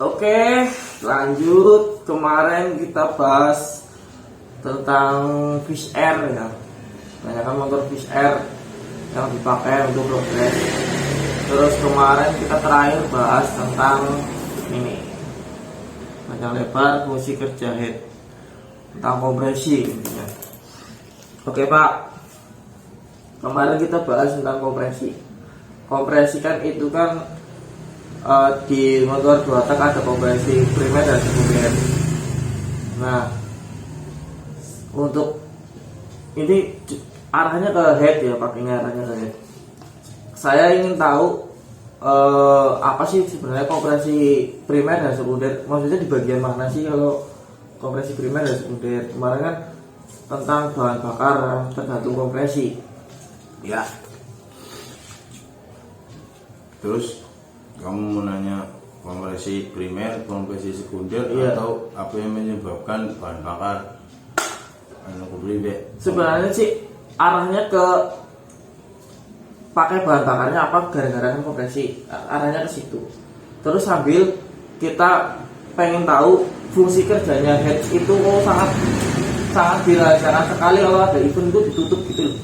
Oke, lanjut. Kemarin kita bahas tentang Fish Air ya. Banyak motor Fish Air yang dipakai untuk progres. Terus kemarin kita terakhir bahas tentang ini panjang lebar fungsi kerja head, tentang kompresi intinya. Oke Pak, kemarin kita bahas tentang kompresi. Kompresi kan itu kan di motor 2 tak ada kompresi primer dan sekunder. Nah, untuk ini arahnya ke head ya, pakainya arahnya ke head. Saya ingin tahu apa sih sebenarnya kompresi primer dan sekunder? Maksudnya di bagian mana sih kalau kompresi primer dan sekunder? Kemarin kan tentang bahan bakar tergantung kompresi. Ya. Terus kamu mau nanya kompresi primer, kompresi sekunder, iya, atau apa yang menyebabkan bahan bakar sebenarnya sih arahnya ke pakai bahan bakarnya apa gara-gara kompresi, arahnya ke situ. Terus sambil kita pengen tahu fungsi kerjanya head itu sangat dirahasiakan sekali, kalau ada event itu ditutup gitu loh.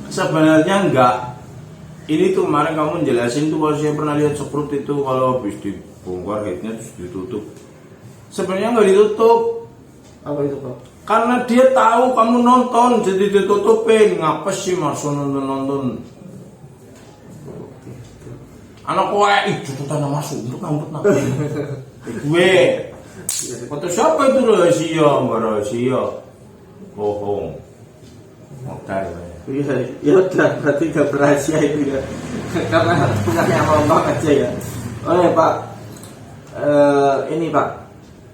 Sebenarnya enggak. Ini tuh kemarin kamu jelasin tuh, kalau saya pernah lihat Sprut itu kalau habis dibongkar headnya terus ditutup. Sebenarnya nggak ditutup. Apa itu Pak? Karena dia tahu kamu nonton, jadi ditutupin. Ngapa sih masuk nonton? Anak kowe itu tanah masuk untuk ngambut nak. Gue. Kata siapa itu rahasia, nggak rahasia. Bohong. Modal. Iya, ya udah berarti gak berhasil itu ya. Karena punyanya ngomong aja ya. Oke Pak, ini Pak,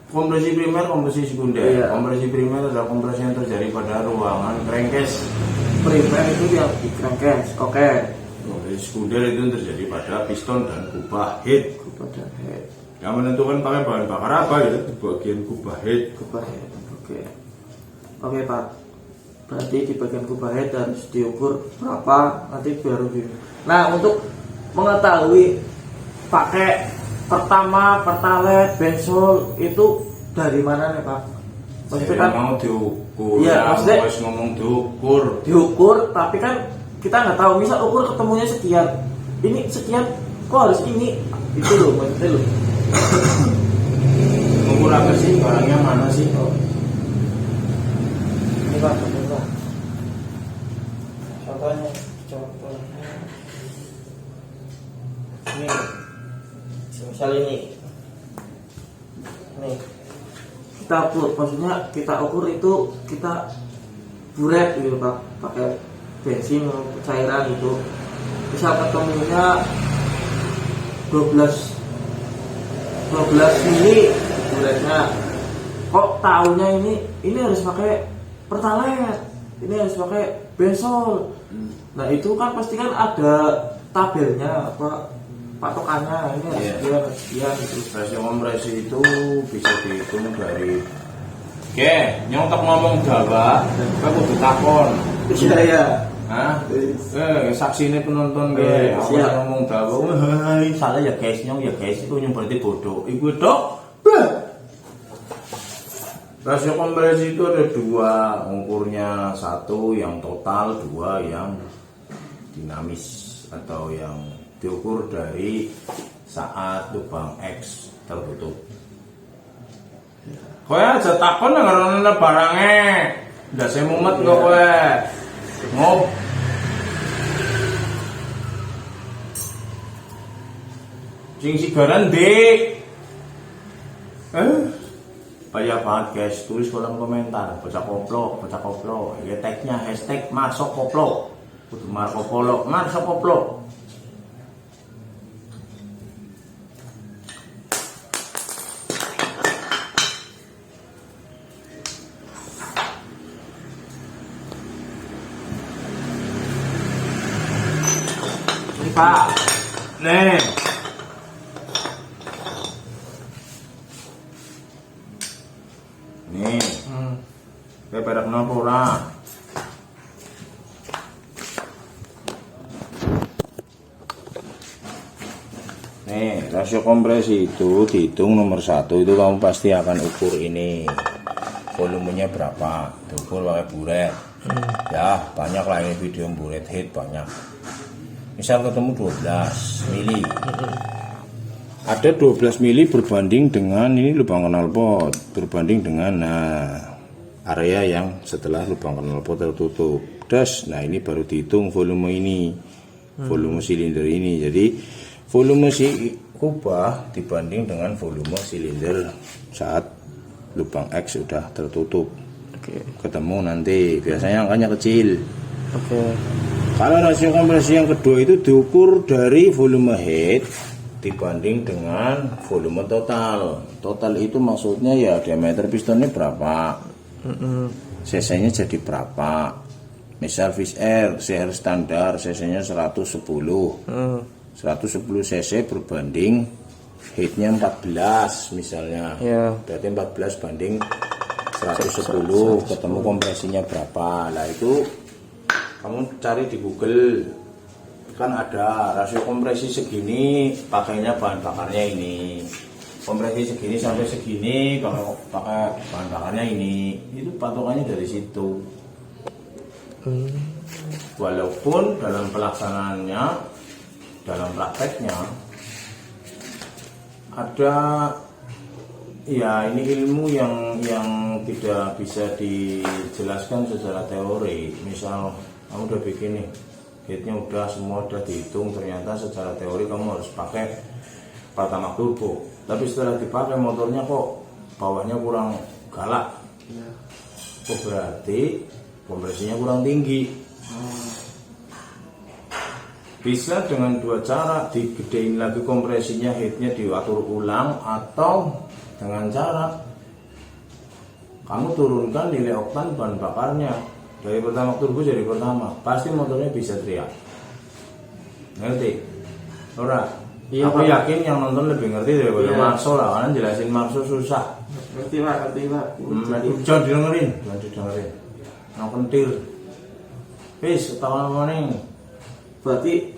kompresi primer, kompresi sekunder. Iya. Kompresi primer adalah kompresi yang terjadi pada ruangan crankcase. primer itu yang di crankcase. Oke. Kompresi sekunder itu yang terjadi pada piston dan kubah head. Pada head. Yang menentukan pakai bahan bakar apa ya di bagian kubah head. Kubah head. Oke. Oke Pak. Berarti di bagian kubah head harus diukur berapa nanti baru di. Nah, untuk mengetahui pakai pertama, pertalite, bensol itu dari mana nih Pak? Maksudnya kan mau diukur. Iya, maksudnya harus ngomong diukur. Diukur, tapi kan kita nggak tahu. Misal ukur ketemunya sekian, ini sekian, kok harus ini? Itu loh maksudnya loh. Ukur apa sih? Barangnya mana sih? Oh. Ini Pak, contohnya. Ini, misal ini, kita ukur, maksudnya kita ukur itu kita buret gitu Pak, pakai bensin cairan itu, bisa ketemunya 12 mili buretnya. Kok tahunya ini harus pakai pertalite, ini harus pakai bensol. Nah itu kan pasti kan ada tabelnya apa patokannya, ini harus sekian gitu. Rasio kompresi itu bisa dihitung dari. Oke, nyontok ngomong Jawa, kita kudu takon. Iya. Hah? Saksi ini penonton gue, aku ngomong Jawa. Hai, salah ya guys, nyong ya guys, itu nyong berarti bodoh. Iku dok. Rasio kompresi itu ada 2, ukurnya 1 yang total, 2 yang dinamis atau yang diukur dari saat lubang X tertutup. Kowe aja takon nang ngono barange. Ndak saya mumet kok kowe. Ngop. Sing sigaran, Dik. Payah banget guys, tulis kolom komentar, baca koplo. Ya tagnya hashtag masuk koplo. Kudu Marco Polo, masuk koplo. Ini Pak, Nih. Nih. Kayak pada kenapa ora? Nih, rasio kompresi itu dihitung nomor 1 itu kamu pasti akan ukur ini volumenya berapa, diukur pakai buret. Ya banyak lah ini video buret head banyak. Misal ketemu 12 mili, ada 12 mili berbanding dengan ini lubang knalpot, berbanding dengan area yang setelah lubang knalpot tertutup. Nah ini baru dihitung volume ini, volume silinder ini. Jadi volume si kubah dibanding dengan volume silinder saat lubang X sudah tertutup. Ketemu nanti biasanya angkanya kecil. Kalau rasio kompresi yang kedua itu diukur dari volume head dibanding dengan volume total. Total itu maksudnya ya diameter pistonnya berapa, cc-nya jadi berapa. Misal fish air, CR standar cc-nya 110. 110 cc berbanding headnya 14 misalnya. Berarti 14 banding 110, ketemu kompresinya berapa. Lah itu kamu cari di Google, kan ada rasio kompresi segini pakainya bahan bakarnya ini, kompresi segini sampai segini kalau pakai bahan bakarnya ini. Itu patokannya dari situ. Walaupun dalam pelaksanaannya, dalam prakteknya ada ya ini ilmu yang tidak bisa dijelaskan secara teori. Misal kamu udah bikin nih headnya, udah semua udah dihitung, ternyata secara teori kamu harus pakai pertamax turbo, tapi setelah dipakai motornya kok bawahnya kurang galak. Oh, berarti kompresinya kurang tinggi. Bisa dengan dua cara, digedein lagi kompresinya, headnya diatur ulang, atau dengan cara kamu turunkan nilai oktan bahan bakarnya dari pertamax turbo jadi pertama, pasti motornya bisa teriak. Ngerti? Ora? Iya, aku yakin yang nonton lebih ngerti daripada Marso lah, karena jelasin Marso susah. Ngerti Pak. Jangan dengerin. Yang pentil. Wis, ketahuan maning. Berarti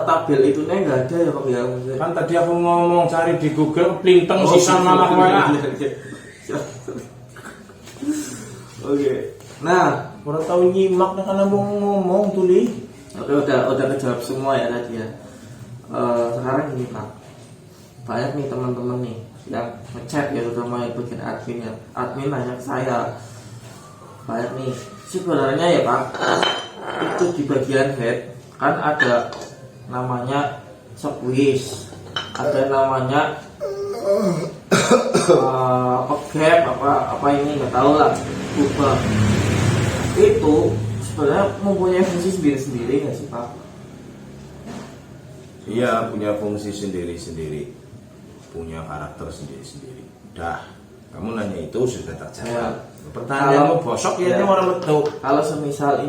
tabel itu nggak ada ya Pak ya? Kan tadi aku ngomong cari di Google, plinteng sisa malah malah. Oke. Nah, kurang tahu nyimak kan aku ngomong tuh li. Oke, udah kejawab semua ya tadi ya. Sekarang gini Pak, banyak nih teman-teman nih yang ngechat ya, terutama yang bagian admin ya. Admin nanya ke saya, banyak nih sebenarnya ya Pak, itu di bagian head kan ada namanya squeeze, ada namanya gap apa ini nggak tahu lah, kubah. Itu sebenarnya mempunyai fungsi sendiri-sendiri nggak sih Pak? Iya, punya fungsi sendiri-sendiri, punya karakter sendiri-sendiri. Dah, kamu nanya itu sudah terjawab. Pertanyaanmu bosok ya, ini orang betul. Kalau semisal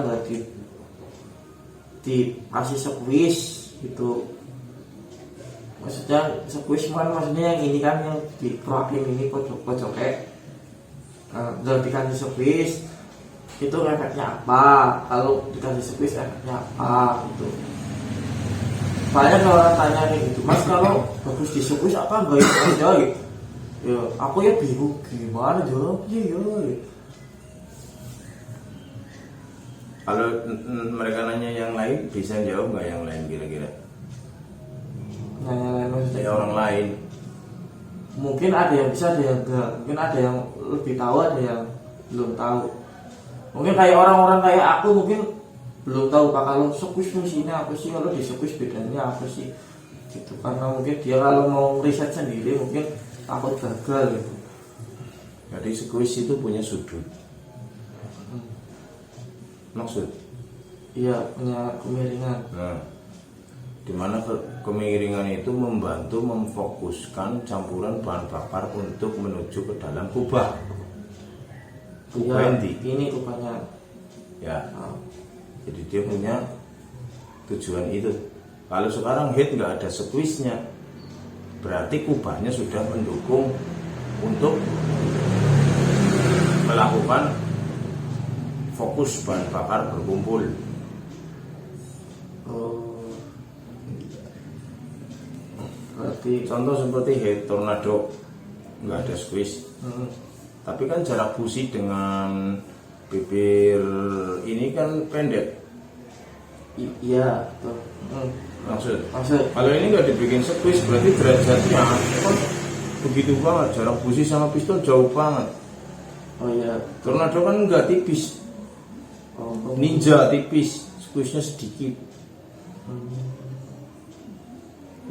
nggak dikasih squeeze gitu, maksudnya squeeze maksudnya yang ini kan yang dikeroakin ini pojoknya, nggak dikasih squeeze itu efeknya apa? Kalau dikasih squeeze efeknya apa? Gitu. Banyak orang tanya kayak gitu, Mas kalau bagus di squeeze apa enggak aja gitu. Ya, aku ya bingung gimana jawabnya ya. Kalau mereka nanya yang lain, bisa jawab nggak yang lain kira-kira? Nanya lain maksudnya orang lain. Mungkin ada yang bisa, ada yang enggak. Mungkin ada yang lebih tahu, ada yang belum tahu. Mungkin kayak orang-orang kayak aku mungkin belum tahu Pak, kalau squeeze fungsinya apa sih, kalau di squeeze bedanya apa sih gitu. Karena mungkin dia kalau mau riset sendiri mungkin takut gagal gitu. Jadi squeeze itu punya sudut. Maksud? Iya, punya kemiringan. Nah, dimana kemiringan itu membantu memfokuskan campuran bahan bakar untuk menuju ke dalam kubah. Iya, ini kubahnya. Ya. Jadi dia punya tujuan itu. Kalau sekarang head nggak ada squeeze-nya, berarti kubahnya sudah mendukung untuk melakukan fokus bahan bakar berkumpul. Contoh seperti head tornado, nggak ada squeeze. Tapi kan jarak busi dengan bibir ini kan pendek. Iya, betul. Maksud Maksud kalau ini nggak dibikin squeeze berarti derajatnya kan begitu banget, jarak busi sama piston jauh banget. oh iya. Tornado kan nggak tipis, Oh, ninja tipis, squeeze-nya sedikit.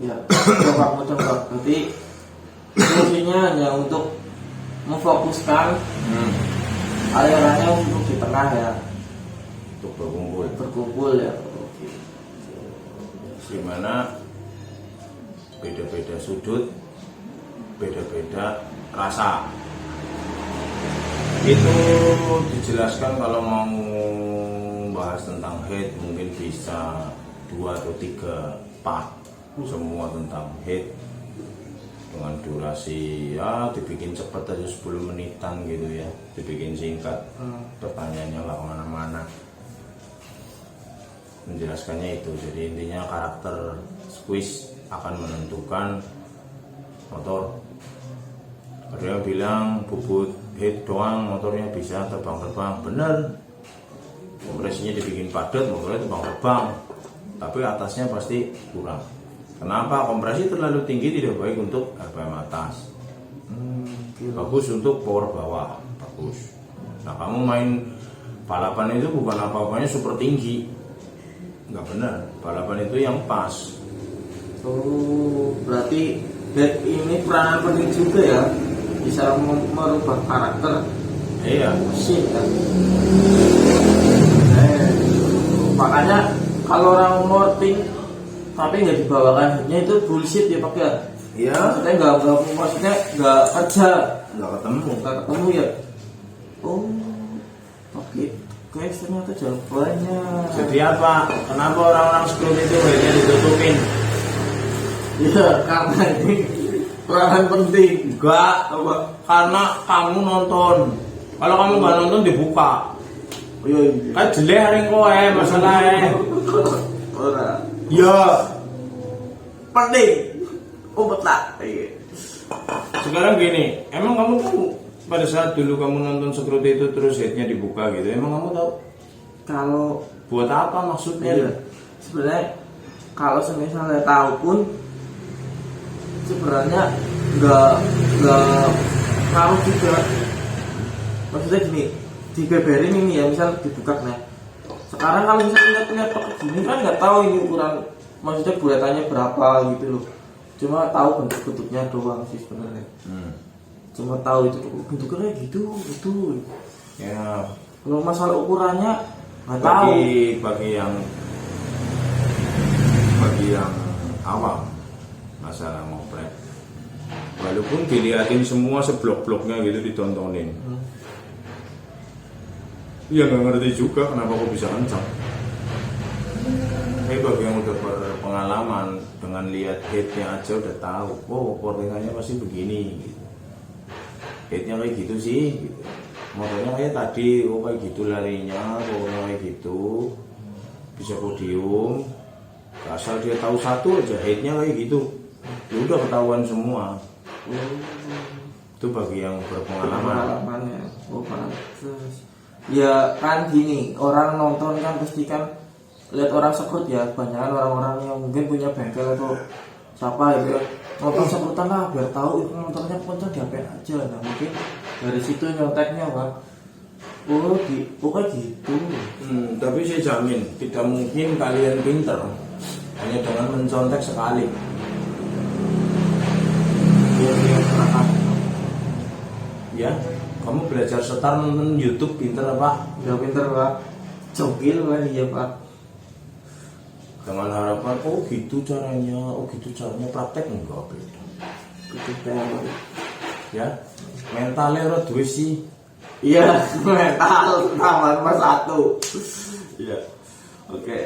ya, coba. Berarti fungsinya hanya untuk memfokuskan alirannya untuk di tengah ya, Untuk berkumpul. berkumpul ya. Oke. Dimana beda-beda sudut, beda-beda rasa. Itu dijelaskan kalau mau bahas tentang head mungkin bisa 2 atau 3 part semua tentang head dengan durasi ya dibikin cepat aja 10 menitan gitu ya, dibikin singkat, pertanyaannya nggak kemana-mana. Menjelaskannya itu, jadi intinya karakter squeeze akan menentukan motor. Ada yang bilang bubut head doang motornya bisa terbang-terbang, bener. Kompresinya dibikin padat, motornya terbang-terbang, tapi atasnya pasti kurang. Kenapa? Kompresi terlalu tinggi tidak baik untuk RPM atas. Bagus untuk power bawah, bagus. Nah kamu main balapan itu bukan apa-apanya super tinggi, nggak benar. Balapan itu yang pas. Oh, berarti head ini peranan penting juga ya, bisa merubah karakter Iya. mesin kan. Makanya kalau orang morting tapi nggak dibawakan headnya itu bullshit ya Pak ya. Iya. Maksudnya nggak kerja, Nggak ketemu. nggak ketemu ya. Oh, oke. Guys, ternyata jawabannya. Jadi apa? Kenapa orang-orang screw itu headnya ditutupin? Iya, karena ini peranan penting. Enggak, Apa? karena kamu nonton. Kalau kamu nggak nonton dibuka. Oh, iya. Kan jelek ring kowe masalahnya. Ora. Ya, Penting. Oh, betul. Iya. sekarang gini, emang kamu tahu pada saat dulu kamu nonton screw itu terus headnya dibuka gitu, emang kamu tahu Kalau buat apa maksudnya? iya, sebenarnya kalau misalnya tahu pun sebenarnya nggak tahu juga. Maksudnya gini, dibeberin ini ya, misal dibuka nih. Sekarang kalau misalnya punya pakai gini kan nggak tahu ini ukuran, maksudnya buletannya berapa gitu loh. Cuma tahu bentuk-bentuknya doang sih sebenarnya. Cuma tahu itu bentuknya gitu, itu. Ya, Kalau masalah ukurannya nggak tahu. bagi yang awam masalah ngoprek, walaupun dilihatin semua seblok-bloknya gitu ditontonin, ya nggak ngerti juga kenapa kok bisa kencang. Tapi bagi yang udah berpengalaman dengan lihat headnya aja udah tahu, oh portingannya pasti begini gitu. Headnya kayak gitu sih gitu. Motornya kayak tadi, oh kayak gitu larinya, pokoknya kayak gitu, bisa podium. Asal dia tahu satu aja headnya kayak gitu, ya udah ketahuan semua. Itu bagi yang berpengalaman. Pengalamannya. Oh, pantes. Ya kan gini, orang nonton kan pasti kan lihat orang sekrut ya, kebanyakan orang-orang yang mungkin punya bengkel atau siapa itu ya, nonton sekrutan lah biar tahu itu motornya kencang diapain aja. Nah mungkin dari situ nyonteknya Pak. Oh kayak gitu. Tapi saya jamin tidak mungkin kalian pinter hanya dengan mencontek sekali. Ya, kamu belajar setar nonton YouTube pinter apa? Udah pinter Pak, cokil Pak, iya Pak. Dengan harapan, oh gitu caranya praktek enggak beda. Kita Ya, mentalnya rada duwe sih. iya, mental tambah satu. Iya, oke.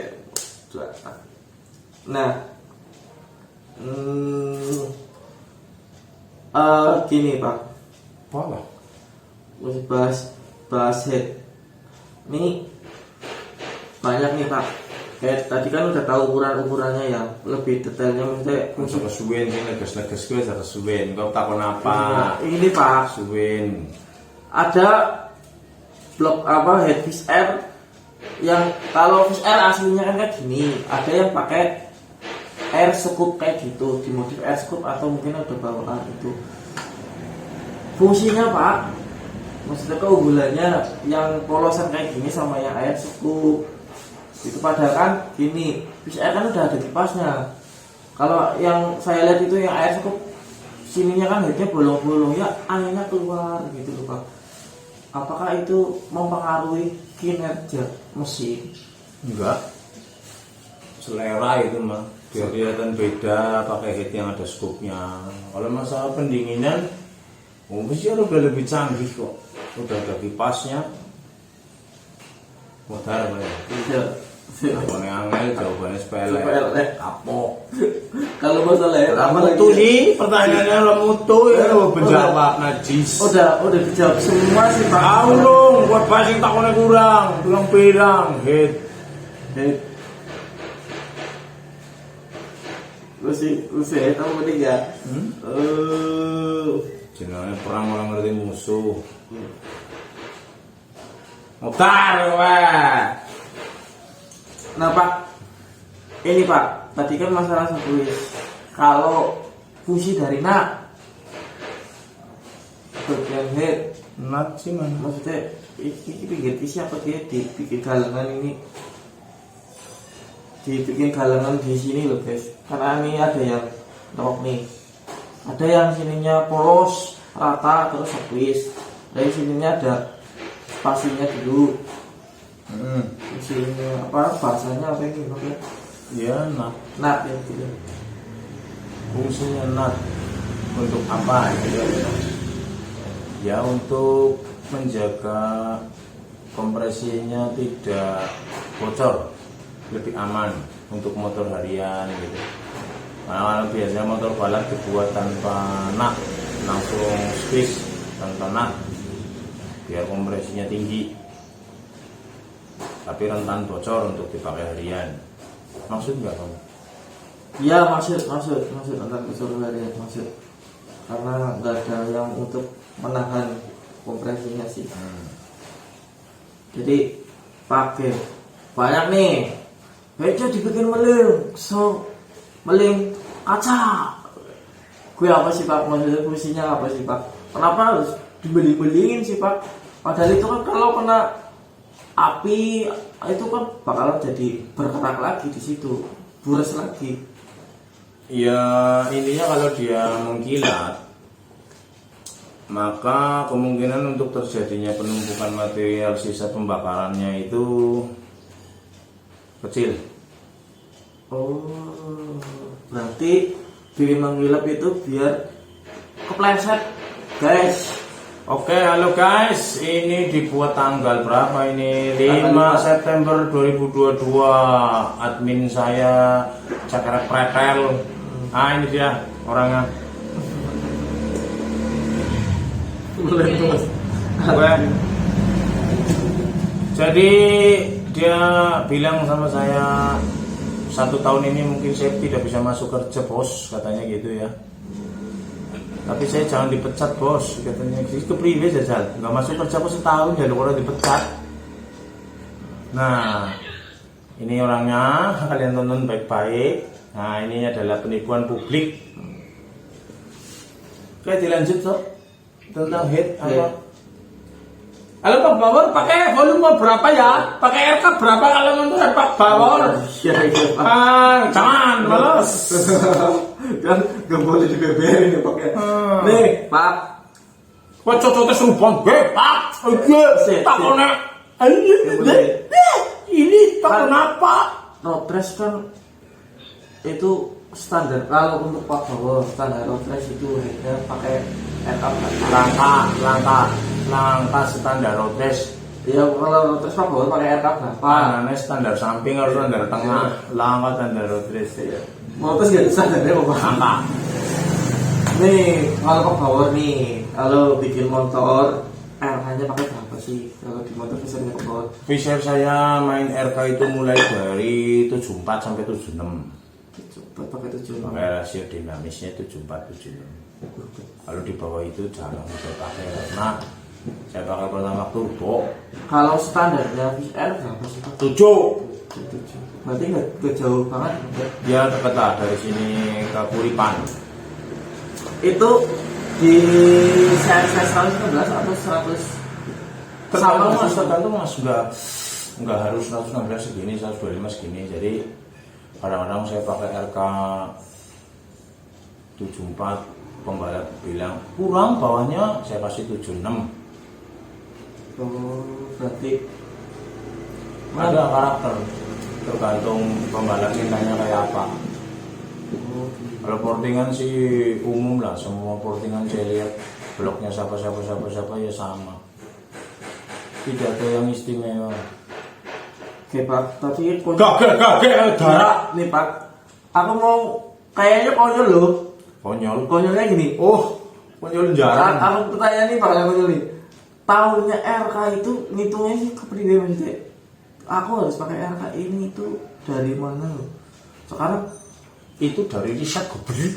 Nah, gini Pak, Apa? masih bahas head. Ini banyak nih Pak Kayak tadi kan udah tahu ukurannya ya, lebih detailnya maksudnya. Masuk kesuwen sih, leges-leges gue ada kesuwen. Kau takon apa? Ini Pak, Kesuwen. ada blok apa head fish air yang kalau fish air aslinya kan kayak gini, ada yang pakai air scoop kayak gitu, dimodif air scoop atau mungkin ada bawaan itu. Fungsinya Pak, maksudnya keunggulannya yang polosan kayak gini sama yang air scoop itu, padahal kan gini fish air kan udah ada kipasnya. Kalau yang saya lihat itu yang air scoop sininya kan headnya bolong-bolong ya, anginnya keluar gitu loh Pak. Apakah itu mempengaruhi kinerja mesin? Enggak. Selera itu mah. Biar kelihatan beda pakai head yang ada scoopnya. Kalau masalah pendinginan, mesin udah lebih canggih kok. Udah ada kipasnya. Motor apa ya? Tidak. Jawabannya angel, jawabannya sepele. Kapok. Kalau masalah air apa lagi? Mutu sih, pertanyaannya lo mutu ya lo penjawab najis. Udah dijawab semua sih Pak. Tahu dong, buat passing takonnya kurang, bilang head. Usai tahu penting ya. Jenenge perang orang ngerti musuh. Mutar weh. Nah Pak, ini Pak, tadi kan masalah sekuis. Kalau fungsi dari bagian head, Nat sih mana? maksudnya ini pinggir isi apa dia dibikin galengan ini, dibikin galengan di sini loh guys. Karena ini ada yang rok nih, ada yang sininya polos rata terus sekuis, dari sininya ada spasinya dulu. Fungsinya apa, bahasanya apa ini namanya? Ya nat. Nut ya gitu. Fungsinya nat untuk apa gitu? Ya untuk menjaga kompresinya tidak bocor, lebih aman untuk motor harian gitu. Karena biasanya motor balap dibuat tanpa nut, langsung squeeze tanpa nut biar kompresinya tinggi, tapi rentan bocor untuk dipakai harian. Maksud nggak kamu? Ya maksud tentang keseluruhannya maksud, karena nggak ada yang untuk menahan kompresinya sih. Jadi pakai banyak nih, beca dibikin meling kaca. Gue apa sih Pak, maksudnya fungsinya apa sih Pak? Kenapa harus dibeli-belingin sih Pak? Padahal itu kan kalau kena api itu kan bakalan jadi bergerak lagi di situ, buras lagi. Ya intinya kalau dia mengkilat, maka kemungkinan untuk terjadinya penumpukan material sisa pembakarannya itu kecil. Oh, berarti bikin mengkilap itu biar kepleset, guys. Oke, halo guys, ini dibuat tanggal berapa ini? 5 September 2022. Admin saya Cakra Pretel. Ah, ini dia orangnya. Jadi dia bilang sama saya 1 tahun ini mungkin saya tidak bisa masuk kerja bos, katanya gitu ya. Tapi saya jangan dipecat bos, katanya. Kepriwe jajal, nggak masuk kerja bos setahun ya orang dipecat. Nah, ini orangnya, kalian tonton baik-baik. Nah, ini adalah penipuan publik. Oke, dilanjut so tentang head apa? Halo Pak Bawor, pakai volume berapa ya? Pakai RK berapa kalau untuk Pak Bawor? Iya Pak. Jangan, males. Kan gak boleh dibeberin ya Pak ya. Nih Pak, Wah cocoknya serupang Pak. Takone. Ini takon apa? roadrest kan itu standar. Kalau untuk Pak Bawor standar roadrest itu headnya pakai RK Langkah standar roadrest. ya. Kalau roadrest Pak Bawor pakai RK berapa? Nah, standar samping harus standar tengah. Langkah standar roadrest ya. Motor gak standarnya Pak. Langkah. Nih kalau Pak Bawor nih, kalau bikin motor RK-nya pakai berapa sih? sih kalau di motor bisa ngebot. Fisher saya main RK itu mulai dari 74 sampai 76. Pakai 76. Pakai rasio dinamisnya 74 76. Kalau di bawah itu jarang saya pakai karena saya pakai pertama turbo. Kalau standarnya VR berapa sih Pak? 7. 7. Berarti nggak jauh banget. Ya dekat lah dari sini ke Kuripan. Itu di CRC 116 atau 100? Tergantung mas, tergantung mas, nggak harus 116 segini, 125 segini. Jadi kadang-kadang saya pakai RK 74, pembalap bilang kurang bawahnya, saya kasih 76. Oh, berarti Ada karakter, tergantung pembalap mintanya kayak apa. oh, Kalau portingan sih umum lah, semua portingan saya lihat bloknya siapa ya sama. Tidak ada yang istimewa. oke Pak, tapi Gagek darah. nih Pak, aku mau kayaknya konyol loh. Konyol. Konyolnya gini. Oh, konyol jarang. Aku pertanyaan nih Pak, yang konyol nih. Tahunnya RK itu ngitungnya sih kepentingan maksudnya. Aku harus pakai RK ini itu dari mana loh? Sekarang Itu dari riset,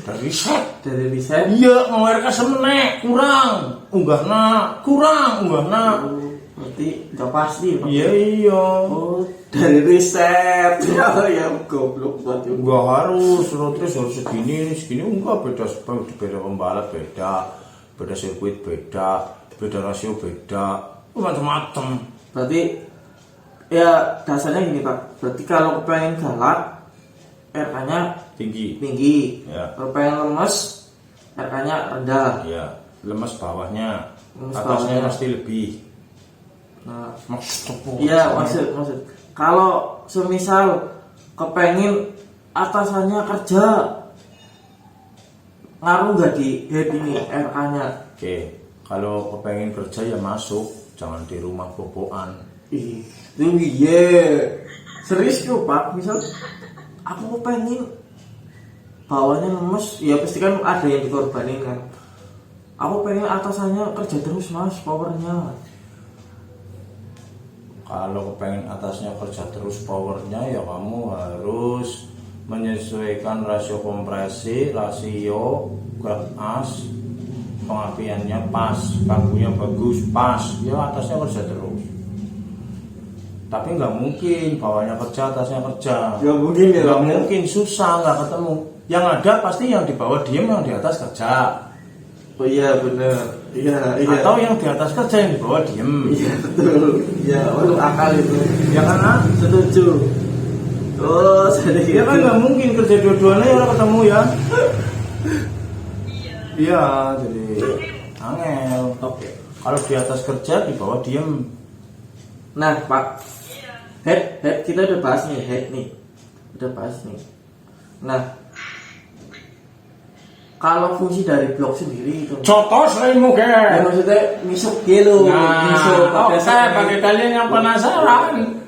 dari riset. dari riset. Iya, mau RK semenek, kurang. Kurang. Oh, berarti nggak pasti Pak. Iya. Oh, dari riset. Ya goblok buat itu. Enggak harus, terus harus segini, enggak, beda pembalap beda sirkuit beda rasio beda, macam-macam. Berarti ya dasarnya gini Pak. Berarti kalau kepengen galak RK-nya Tinggi. Ya. Kalau pengen lemes RK-nya rendah. Ya, lemes bawahnya, Lemes atasnya bawahnya. pasti lebih. Nah, Maksud. iya maksud. Kalau semisal kepengen atasannya kerja, ngaruh nggak di head ini RK-nya? Oke, kalau kepengen kerja ya masuk, jangan di rumah boboan. Ih, itu iya. Serius tuh Pak, misal aku pengen bawahnya lemes, ya pasti kan ada yang dikorbanin kan. Aku pengen atasannya kerja terus mas, powernya. Kalau kepengen atasnya kerja terus powernya ya kamu harus menyesuaikan rasio kompresi, rasio gas, pengapiannya pas, karbunya bagus, pas, ya atasnya kerja terus. Tapi nggak mungkin bawahnya kerja, atasnya kerja. Nggak mungkin ya. Nggak mungkin, susah, nggak ketemu. Yang ada pasti yang di bawah diem, yang di atas kerja. Oh iya bener. Iya. Atau yang di atas kerja, yang di bawah diem. Iya betul. Ya masuk akal itu. Ya karena Setuju. Oh sedih. ya kan nggak mungkin kerja dua-duanya orang ketemu ya. Iya, jadi angel. Oke. Kalau di atas kerja, di bawah diem. Nah Pak, head kita udah bahas nih udah bahas nih. Nah, kalau fungsi dari blok sendiri itu, Contoh serimu ya ke. maksudnya misuk gitu, misuk Oke, bagi kalian yang penasaran.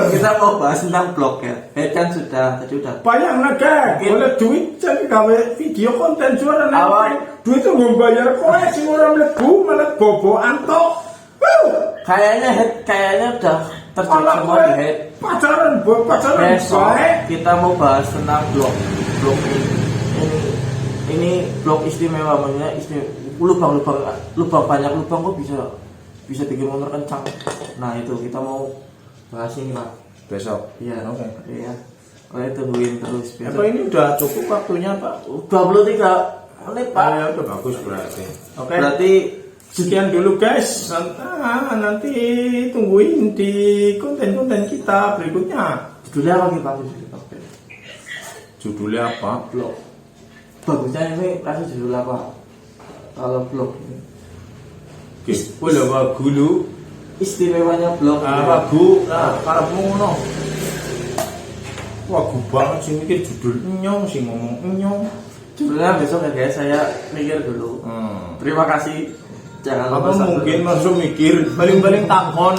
Kita mau bahas tentang blok ya. Head kan tadi udah. Bayang naga, boleh duit jadi gawe video konten suara Awal. duit itu nggak bayar kowe sing orang lebu malah boboan tok. Kayaknya udah terjadi semua di head. Pacaran Besok baik. kita mau bahas tentang blok ini blok istimewa, maksudnya lubang banyak lubang kok bisa bikin motor kencang. Nah itu kita mau bahas ini Pak. Besok. Iya. Oke. Iya. Kalian tungguin terus Apa ini udah cukup waktunya Pak? 23 menit Pak. Ya udah bagus berarti. Oke. Berarti Sekian dulu guys, nanti tungguin di konten-konten kita berikutnya. judulnya apa nih Pak? Judulnya apa? Blok. Bagusnya ini kasih judul apa? Kalau blok ini. Oke, boleh wagu lu. Istimewanya blok. Wagu, karepmu ngono. Wagu banget sih mikir judul nyong sih ngomong nyong. Judulnya besok ya guys, saya mikir dulu. Terima kasih. Jangan lupa Apa mungkin langsung mikir baling-baling takon.